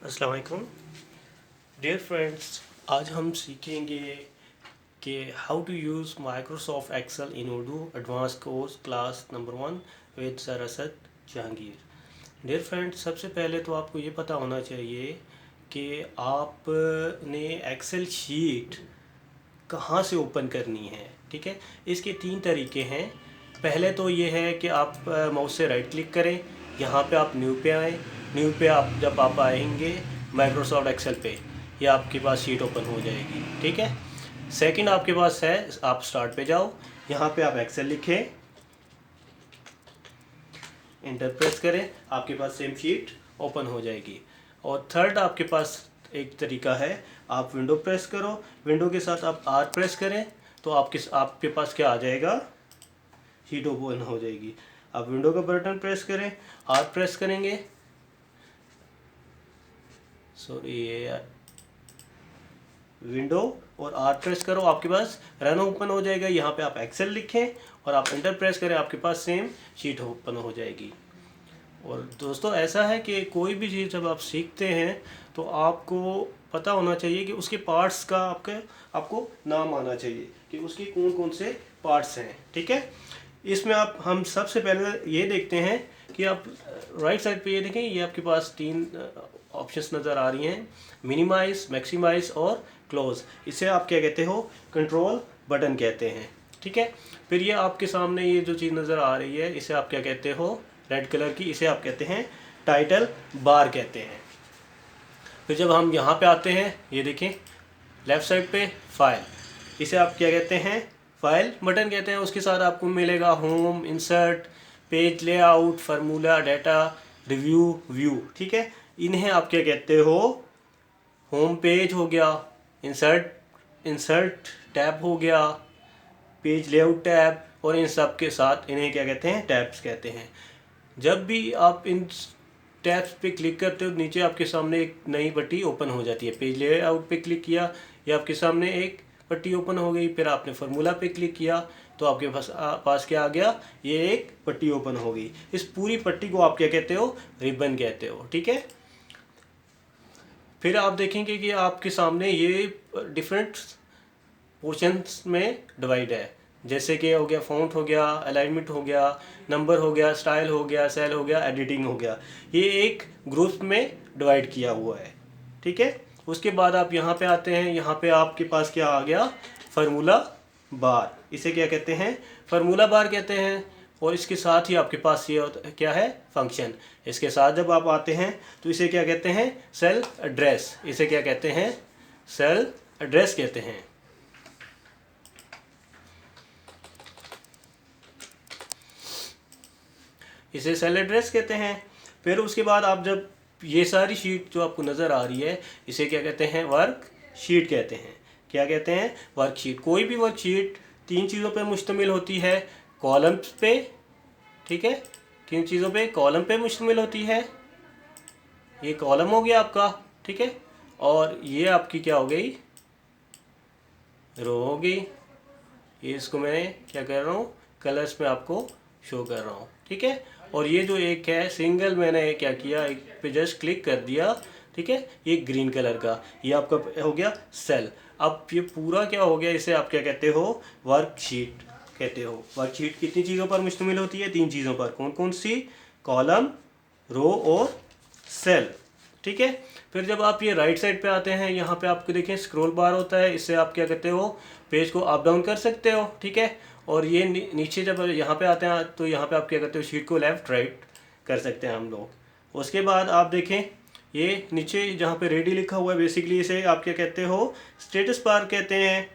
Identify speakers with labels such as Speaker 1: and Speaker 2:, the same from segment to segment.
Speaker 1: अस्सलाम वालेकुम dear friends. आज हम सीखेंगे कि how to use Microsoft Excel in Urdu advance course class number 1 with sir Asad Jahangir. Dear friends, सबसे पहले तो आपको ये पता होना चाहिए कि आपने एक्सेल शीट कहाँ से ओपन करनी है। ठीक है, इसके 3 तरीके हैं। पहले तो ये है कि आप माउस से राइट क्लिक करें, यहाँ पे आप न्यू पे आएँ। न्यू पे जब आप आएंगे माइक्रोसॉफ्ट एक्सेल पे, ये आपके पास शीट ओपन हो जाएगी। ठीक है, सेकंड आपके पास है, आप स्टार्ट पे जाओ, यहाँ पे आप एक्सेल लिखें, इंटर प्रेस करें, आपके पास सेम शीट ओपन हो जाएगी। और थर्ड आपके पास एक तरीका है, आप विंडो प्रेस करो, विंडो के साथ आप आर प्रेस करें तो आपके पास क्या आ जाएगा, शीट ओपन हो जाएगी। आप विंडो का बटन प्रेस करें, आर प्रेस करेंगे, सॉरी ये विंडो और आर प्रेस करो, आपके पास रन ओपन हो जाएगा। यहाँ पे आप एक्सेल लिखें और आप इंटर प्रेस करें, आपके पास सेम शीट ओपन हो जाएगी। और दोस्तों, ऐसा है कि कोई भी चीज़ जब आप सीखते हैं तो आपको पता होना चाहिए कि उसके पार्ट्स का आपको नाम आना चाहिए कि उसके कौन कौन से पार्ट्स हैं। ठीक है, इसमें हम सबसे पहले ये देखते हैं कि आप राइट साइड पे ये देखें, ये आपके पास 3 ऑप्शंस नज़र आ रही हैं, मिनिमाइज, मैक्सिमाइज और क्लोज। इसे आप क्या कहते हो, कंट्रोल बटन कहते हैं। ठीक है, फिर ये आपके सामने ये जो चीज़ नज़र आ रही है, इसे आप क्या कहते हो, रेड कलर की, इसे आप कहते हैं टाइटल बार कहते हैं। फिर जब हम यहाँ पे आते हैं, ये देखें लेफ़्ट साइड पे फाइल, इसे आप क्या कहते हैं, फाइल बटन कहते हैं। उसके साथ आपको मिलेगा home, insert, page layout, formula, data, review, view. ठीक है, इन्हें आप क्या कहते हो, होम पेज हो गया, इंसर्ट टैब हो गया, पेज लेआउट टैब, और इन सब के साथ इन्हें क्या कहते हैं, टैब्स कहते हैं। जब भी आप इन टैब्स पे क्लिक करते हो, नीचे आपके सामने एक नई पट्टी ओपन हो जाती है। पेज लेआउट पे क्लिक किया, ये आपके सामने एक पट्टी ओपन हो गई। फिर आपने फार्मूला पे क्लिक किया तो आपके पास क्या आ गया, ये एक पट्टी ओपन हो गई। इस पूरी पट्टी को आप क्या कहते हो, रिबन कहते हो। ठीक है, फिर आप देखेंगे कि आपके सामने ये डिफरेंट पोर्शंस में डिवाइड है। जैसे कि हो गया फ़ॉन्ट हो गया, अलाइनमेंट हो गया, नंबर हो गया, स्टाइल हो गया, सेल हो गया, एडिटिंग हो गया। ये एक ग्रुप में डिवाइड किया हुआ है। ठीक है, उसके बाद आप यहाँ पे आते हैं, यहाँ पे आपके पास क्या आ गया, फार्मूला बार। इसे क्या कहते हैं, फार्मूला बार कहते हैं। और इसके साथ ही आपके पास ये क्या है, फंक्शन। इसके साथ जब आप आते हैं तो इसे क्या कहते हैं, सेल एड्रेस। इसे क्या कहते हैं, सेल एड्रेस कहते हैं। इसे सेल एड्रेस कहते हैं। फिर उसके बाद आप जब ये सारी शीट जो आपको नज़र आ रही है, इसे क्या कहते हैं, वर्क शीट कहते हैं। क्या कहते हैं, वर्क शीट। कोई भी वर्क शीट 3 चीज़ों पर मुश्तमिल होती है, कॉलम्स पे। ठीक है, किन चीज़ों पे, कॉलम पे मुश्तमिल होती है। ये कॉलम हो गया आपका। ठीक है, और ये आपकी क्या हो गई, रो हो गई। ये इसको मैं क्या कर रहा हूँ, कलर्स में आपको शो कर रहा हूँ। ठीक है, और ये जो एक है सिंगल, मैंने क्या किया, एक पे जस्ट क्लिक कर दिया। ठीक है, ये ग्रीन कलर का, ये आपका हो गया सेल। अब ये पूरा क्या हो गया, इसे आप क्या कहते हो, वर्कशीट कहते हो। वर्कशीट कितनी चीज़ों पर मुश्तमिल होती है, 3 चीज़ों पर। कौन कौन सी, कॉलम, रो और सेल। ठीक है, फिर जब आप ये राइट साइड पे आते हैं, यहाँ पे आपको देखें स्क्रॉल बार होता है। इससे आप क्या कहते हो, पेज को अप डाउन कर सकते हो। ठीक है, और ये नीचे जब यहाँ पे आते हैं तो यहाँ पे आप क्या करते हो, शीट को लेफ़्ट राइट कर सकते हैं हम लोग। उसके बाद आप देखें ये नीचे जहाँ पे रेडी लिखा हुआ है, बेसिकली इसे आप क्या कहते हो, स्टेटस बार कहते हैं।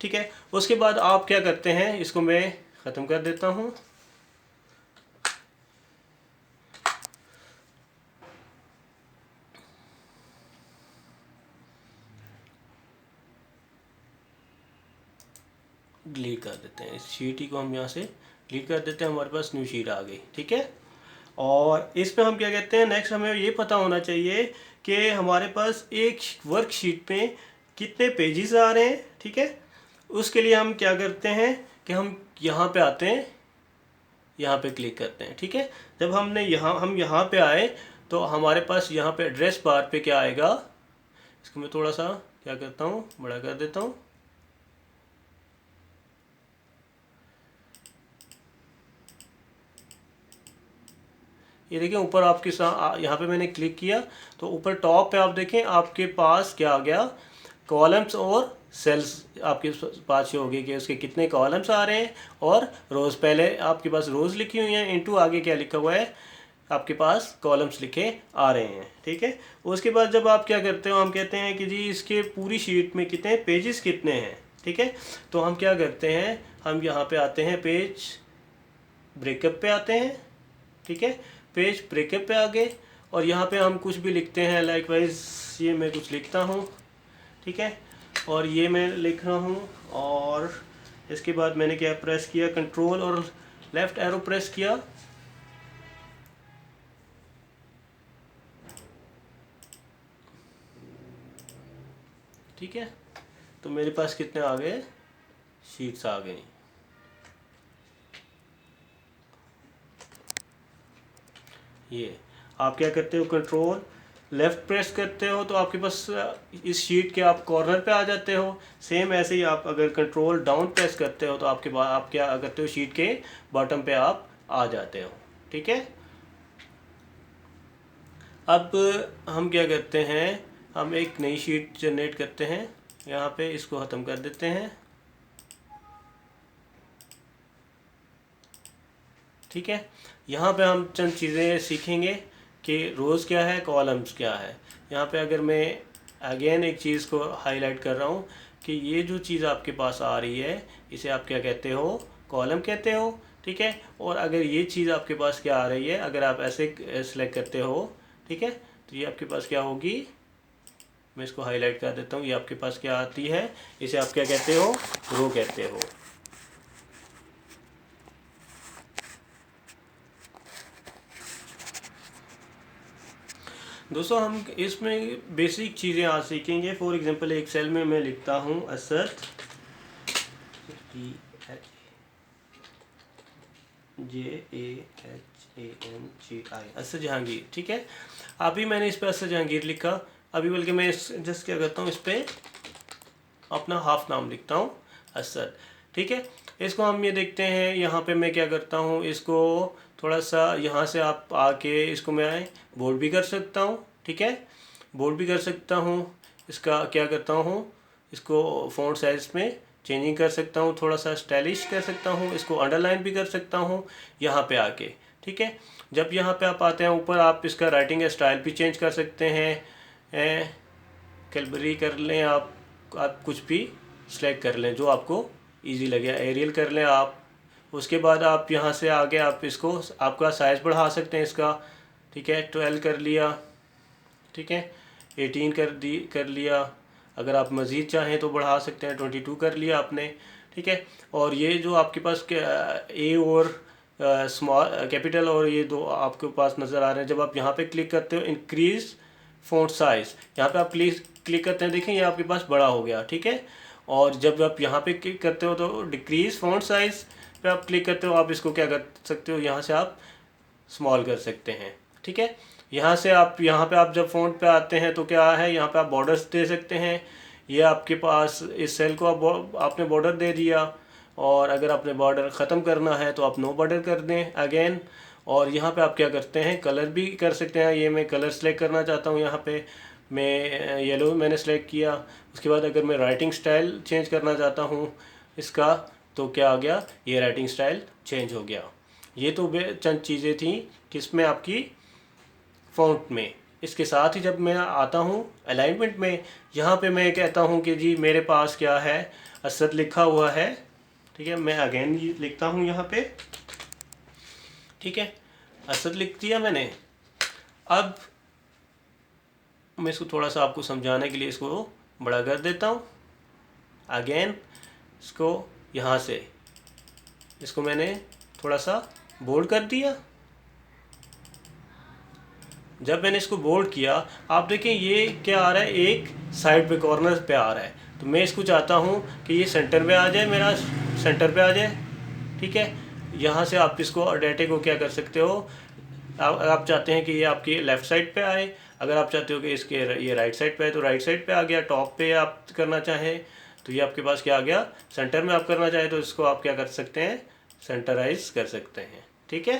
Speaker 1: ठीक है, उसके बाद आप क्या करते हैं, इसको मैं ख़त्म कर देता हूँ। डिलीट कर देते हैं, इस शीट ही को हम यहाँ से डिलीट कर देते हैं, हमारे पास न्यू शीट आ गई। ठीक है, और इसमें हम क्या कहते हैं, नेक्स्ट हमें ये पता होना चाहिए कि हमारे पास एक वर्कशीट पे कितने पेजेस आ रहे हैं। ठीक है, उसके लिए हम क्या करते हैं कि हम यहाँ पे आते हैं, यहाँ पे क्लिक करते हैं। ठीक है, जब हम यहाँ पे आए तो हमारे पास यहाँ पे एड्रेस बार पे क्या आएगा, इसको मैं थोड़ा सा क्या करता हूँ, बड़ा कर देता हूँ। ये देखें ऊपर आपके यहाँ पे मैंने क्लिक किया तो ऊपर टॉप पे आप देखें आपके पास क्या आ गया, कॉलम्स और सेल्स आपके पास शो होगी कि उसके कितने कॉलम्स आ रहे हैं और रोज़। पहले आपके पास रोज़ लिखी हुई हैं, इनटू आगे क्या लिखा हुआ है, आपके पास कॉलम्स लिखे आ रहे हैं। ठीक है, उसके बाद जब आप क्या करते हो, हम कहते हैं कि जी इसके पूरी शीट में कितने पेजेस कितने हैं। ठीक है, तो हम क्या करते हैं, हम यहाँ पे आते हैं पेज ब्रेकअप पे आते हैं। ठीक है, पेज ब्रेकअप पे आ गए और यहाँ पे हम कुछ भी लिखते हैं, लाइक वाइज ये मैं कुछ लिखता हूँ। ठीक है, और ये मैं लिख रहा हूँ और इसके बाद मैंने क्या प्रेस किया, कंट्रोल और लेफ़्ट एरो प्रेस किया। ठीक है, तो मेरे पास कितने आ गए, शीट्स आ गई। ये आप क्या करते हो, कंट्रोल लेफ़्ट प्रेस करते हो तो आपके पास इस शीट के आप कॉर्नर पे आ जाते हो। सेम ऐसे ही आप अगर कंट्रोल डाउन प्रेस करते हो तो आपके बाद आप क्या करते हो, शीट के बॉटम पे आप आ जाते हो। ठीक है, अब हम क्या करते हैं, हम एक नई शीट जनरेट करते हैं। यहाँ पे इसको ख़त्म कर देते हैं। ठीक है, यहाँ पे हम चंद चीज़ें सीखेंगे कि रोज़ क्या है, कॉलम्स क्या है। यहाँ पे अगर मैं अगेन एक चीज़ को हाईलाइट कर रहा हूँ कि ये जो चीज़ आपके पास आ रही है इसे आप क्या कहते हो, कॉलम कहते हो। ठीक है, और अगर ये चीज़ आपके पास क्या आ रही है, अगर आप ऐसे सेलेक्ट करते हो, ठीक है, तो ये आपके पास क्या होगी, मैं इसको हाईलाइट कर देता हूँ। ये आपके पास क्या आती है, इसे आप क्या कहते हो, रो कहते हो। दोस्तों हम इसमें बेसिक चीज़ें आज सीखेंगे। फॉर एग्जांपल एक सेल में मैं लिखता हूँ असद JAHANGI, असद जहांगीर। ठीक है, अभी मैंने इस पर असद जहांगीर लिखा, अभी बल्कि मैं जस्ट क्या करता हूँ, इस पर अपना हाफ नाम लिखता हूँ, असद। ठीक है, इसको हम ये देखते हैं, यहाँ पे मैं क्या करता हूँ, इसको थोड़ा सा यहाँ से आप आके इसको मैं बोल्ड भी कर सकता हूँ। ठीक है, बोल्ड भी कर सकता हूँ। इसका क्या करता हूँ, इसको फ़ॉन्ट साइज में चेंजिंग कर सकता हूँ, थोड़ा सा स्टाइलिश कर सकता हूँ, इसको अंडरलाइन भी कर सकता हूँ यहाँ पे आके। ठीक है, जब यहाँ पे आप आते हैं ऊपर, आप इसका राइटिंग स्टाइल भी चेंज कर सकते हैं, कैलबरी कर लें आप कुछ भी सिलेक्ट कर लें जो आपको इजी लगे, एरियल कर लें आप। उसके बाद आप यहाँ से आगे आप इसको आपका साइज़ बढ़ा सकते हैं इसका। ठीक है, 12 कर लिया। ठीक है, 18 कर लिया। अगर आप मज़ीद चाहें तो बढ़ा सकते हैं, 22 कर लिया आपने। ठीक है, और ये जो आपके पास ए और स्मॉल कैपिटल और ये दो आपके पास नज़र आ रहे हैं, जब आप यहाँ पे क्लिक करते हो इंक्रीज फ़ॉन्ट साइज़, यहाँ पे आप क्लिक करते हैं, देखें ये आपके पास बड़ा हो गया। ठीक है, और जब आप यहाँ पे क्लिक करते हो तो डिक्रीज फ़ॉन्ट साइज़ पे आप क्लिक करते हो, आप इसको क्या कर सकते हो, यहाँ से आप स्मॉल कर सकते हैं। ठीक है, यहाँ से आप यहाँ पे आप जब फ़ॉन्ट पे आते हैं तो क्या है, यहाँ पे आप बॉर्डर्स दे सकते हैं। ये आपके पास इस सेल को आपने बॉर्डर दे दिया, और अगर आपने बॉर्डर ख़त्म करना है तो आप नो बॉर्डर कर दें अगेन। और यहाँ पे आप क्या करते हैं, कलर भी कर सकते हैं। ये मैं कलर सेलेक्ट करना चाहता हूँ, यहाँ पे मैं येलो मैंने सेलेक्ट किया। उसके बाद अगर मैं राइटिंग स्टाइल चेंज करना चाहता हूँ इसका, तो क्या आ गया, ये राइटिंग स्टाइल चेंज हो गया। ये तो चंद चीज़ें थी किसमें, आपकी फ़ॉन्ट में। इसके साथ ही जब मैं आता हूँ अलाइनमेंट में, यहाँ पे मैं कहता हूँ कि जी मेरे पास क्या है, असद लिखा हुआ है। ठीक है, मैं अगेन ये लिखता हूँ यहाँ पे। ठीक है, असद लिख दिया मैंने। अब मैं इसको थोड़ा सा आपको समझाने के लिए इसको बड़ा कर देता हूँ। अगेन इसको यहाँ से इसको मैंने थोड़ा सा बोल्ड कर दिया। जब मैंने इसको बोल्ड किया, आप देखें ये क्या आ रहा है, एक साइड पे कॉर्नर पे आ रहा है। तो मैं इसको चाहता हूँ कि ये सेंटर में आ जाए, मेरा सेंटर पे आ जाए। ठीक है, यहाँ से आप इसको डेटे को क्या कर सकते हो, आप चाहते हैं कि ये आपकी लेफ़्ट साइड पे आए, अगर आप चाहते हो कि इसके ये राइट साइड पे आए तो राइट साइड पे आ गया। टॉप पे आप करना चाहें तो ये आपके पास क्या आ गया, सेंटर में आप करना चाहें तो इसको आप क्या कर सकते हैं, सेंटराइज कर सकते हैं। ठीक है,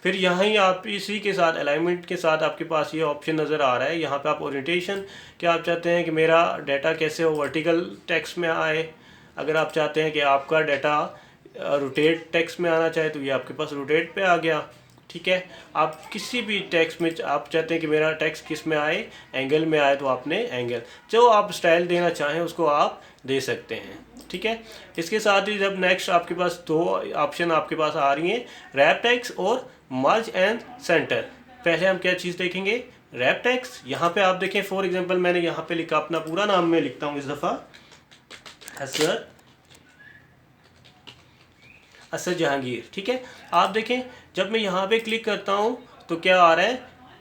Speaker 1: फिर यहाँ ही आप इसी के साथ अलाइनमेंट के साथ आपके पास ये ऑप्शन नज़र आ रहा है। यहाँ पे आप ओरिएंटेशन, क्या आप चाहते हैं कि मेरा डाटा कैसे हो, वर्टिकल टेक्स्ट में आए। अगर आप चाहते हैं कि आपका डाटा रोटेट टेक्स्ट में आना चाहे तो ये आपके पास रोटेट पे आ गया। ठीक है, आप किसी भी टेक्स्ट में आप चाहते हैं कि मेरा टेक्स्ट किस में आए, एंगल में आए तो आपने एंगल, जो आप स्टाइल देना चाहें उसको आप दे सकते हैं। ठीक है, इसके साथ ही जब नेक्स्ट आपके पास दो ऑप्शन आपके पास आ रही हैं, रैप टेक्स्ट और मर्ज एंड सेंटर। पहले हम क्या चीज़ देखेंगे, रैप टेक्स्ट। यहाँ पे आप देखें फॉर एग्जांपल मैंने यहाँ पे लिखा, अपना पूरा नाम मैं लिखता हूँ इस दफ़ा, असद जहांगीर। ठीक है, आप देखें जब मैं यहाँ पे क्लिक करता हूँ तो क्या आ रहा है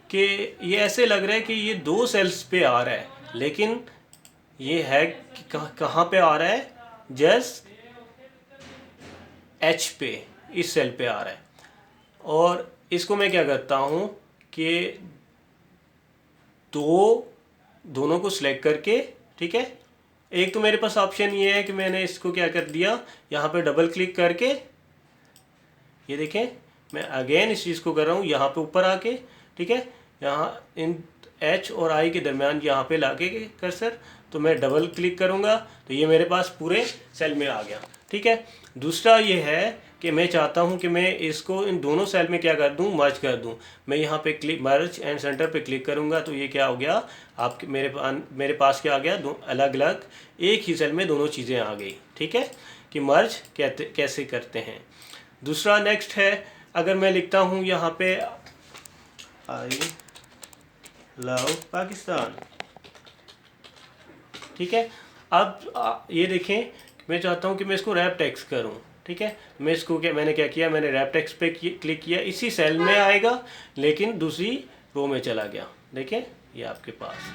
Speaker 1: कि ये ऐसे लग रहा है कि ये 2 सेल्स पे आ रहा है, लेकिन ये है कि कहाँ पे आ रहा है, जस्ट एच पे, इस सेल पे आ रहा है। और इसको मैं क्या करता हूँ कि दोनों को सिलेक्ट करके, ठीक है, एक तो मेरे पास ऑप्शन ये है कि मैंने इसको क्या कर दिया, यहाँ पे डबल क्लिक करके, ये देखें मैं अगेन इस चीज़ को कर रहा हूँ यहाँ पे ऊपर आके। ठीक है, यहाँ इन एच और आई के दरमियान यहाँ पे लाके कर्सर, तो मैं डबल क्लिक करूँगा तो ये मेरे पास पूरे सेल में आ गया। ठीक है, दूसरा ये है कि मैं चाहता हूँ कि मैं इसको इन दोनों सेल में क्या कर दूँ, मर्ज कर दूँ। मैं यहाँ पे क्लिक, मर्ज एंड सेंटर पे क्लिक करूँगा तो ये क्या हो गया, आपके मेरे पास क्या आ गया, दो अलग अलग एक ही सेल में दोनों चीज़ें आ गई। ठीक है, कि मर्ज कैसे करते हैं। दूसरा नेक्स्ट है, अगर मैं लिखता हूँ यहाँ पे आई लव पाकिस्तान। ठीक है, अब ये देखें मैं चाहता हूँ कि मैं इसको रैप टेक्स्ट करूँ। ठीक है, मैं इसको मैंने क्या किया, मैंने रैप टेक्स्ट पे क्लिक किया, इसी सेल में आएगा लेकिन दूसरी रो में चला गया। देखें ये आपके पास।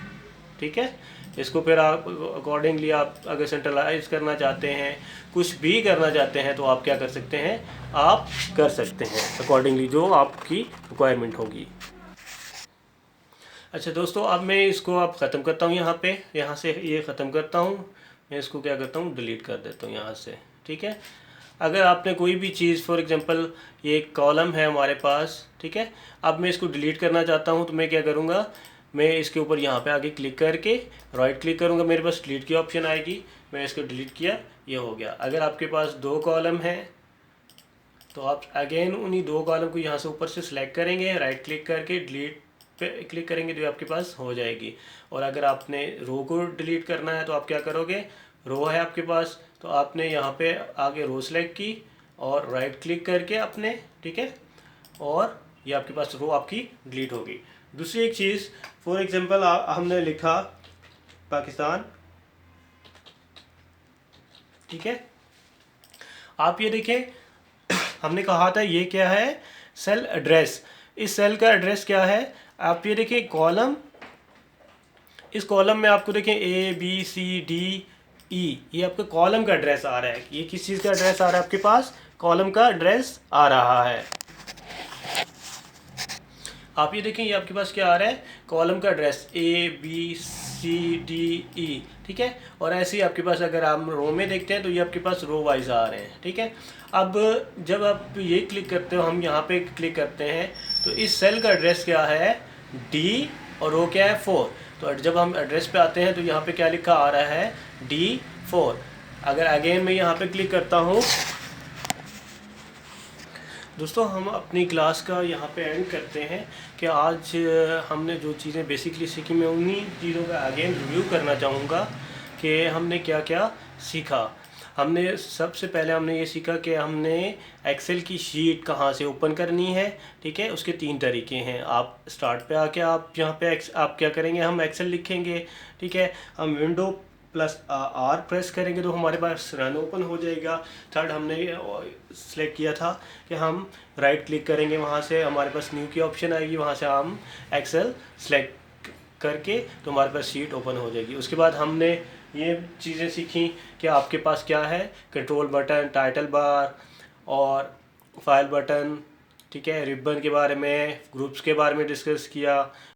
Speaker 1: ठीक है, इसको फिर आप अकॉर्डिंगली आप अगर सेंट्रलाइज करना चाहते हैं, कुछ भी करना चाहते हैं तो आप क्या कर सकते हैं, आप कर सकते हैं अकॉर्डिंगली जो आपकी रिक्वायरमेंट होगी। अच्छा दोस्तों, अब मैं इसको आप ख़त्म करता हूँ, यहाँ से ये ख़त्म करता हूँ। मैं इसको क्या करता हूँ, डिलीट कर देता हूँ यहाँ से। ठीक है, अगर आपने कोई भी चीज़, फॉर एग्जांपल ये एक कॉलम है हमारे पास, ठीक है, अब मैं इसको डिलीट करना चाहता हूँ तो मैं क्या करूँगा, मैं इसके ऊपर यहाँ पे आगे क्लिक करके राइट क्लिक करूँगा, मेरे पास डिलीट की ऑप्शन आएगी, मैं इसको डिलीट किया, ये हो गया। अगर आपके पास 2 कॉलम हैं तो आप अगेन उन्हीं 2 कॉलम को यहाँ से ऊपर से सिलेक्ट करेंगे, राइट क्लिक करके डिलीट पे क्लिक करेंगे तो आपके पास हो जाएगी। और अगर आपने रो को डिलीट करना है तो आप क्या करोगे, रो है आपके पास तो आपने यहाँ पे आगे रो सेलेक्ट की और राइट क्लिक करके अपने, ठीक है, और ये आपके पास रो आपकी डिलीट होगी। दूसरी एक चीज़, फॉर एग्जांपल हमने लिखा पाकिस्तान। ठीक है, आप ये देखें हमने कहा था ये क्या है, सेल एड्रेस। इस सेल का एड्रेस क्या है, आप ये देखें कॉलम, इस कॉलम में आपको देखें ABCDE, ये आपके कॉलम का एड्रेस आ रहा है। ये किस चीज़ का एड्रेस आ रहा है आपके पास, कॉलम का एड्रेस आ रहा है। आप ये देखें ये आपके पास क्या आ रहा है, कॉलम का एड्रेस ABCDE। ठीक है, और ऐसे ही आपके पास अगर आप रो में देखते हैं तो ये आपके पास रो वाइज आ रहे हैं। ठीक है, अब जब आप ये क्लिक करते हो, हम यहाँ पे क्लिक करते हैं तो इस सेल का एड्रेस क्या है, D, और रो क्या है 4। तो जब हम एड्रेस पे आते हैं तो यहाँ पे क्या लिखा आ रहा है, D4। अगर अगेन मैं यहाँ पे क्लिक करता हूँ, दोस्तों हम अपनी क्लास का यहाँ पे एंड करते हैं कि आज हमने जो चीज़ें बेसिकली सीखी, मैं उन्हीं चीज़ों का अगेन रिव्यू करना चाहूँगा कि हमने क्या क्या सीखा। हमने सबसे पहले हमने ये सीखा कि हमने एक्सेल की शीट कहाँ से ओपन करनी है। ठीक है, उसके 3 तरीके हैं। आप स्टार्ट पे आके आप यहाँ पे आप क्या करेंगे, हम एक्सेल लिखेंगे। ठीक है, हम विंडो +R प्रेस करेंगे तो हमारे पास रन ओपन हो जाएगा। थर्ड हमने सेलेक्ट किया था कि हम राइट क्लिक करेंगे, वहाँ से हमारे पास न्यू की ऑप्शन आएगी, वहाँ से हम एक्सेल सेलेक्ट करके तो हमारे पास शीट ओपन हो जाएगी। उसके बाद हमने ये चीज़ें सीखी कि आपके पास क्या है, कंट्रोल बटन, टाइटल बार और फाइल बटन, ठीक है, रिबन के बारे में, ग्रुप्स के बारे में डिस्कस किया,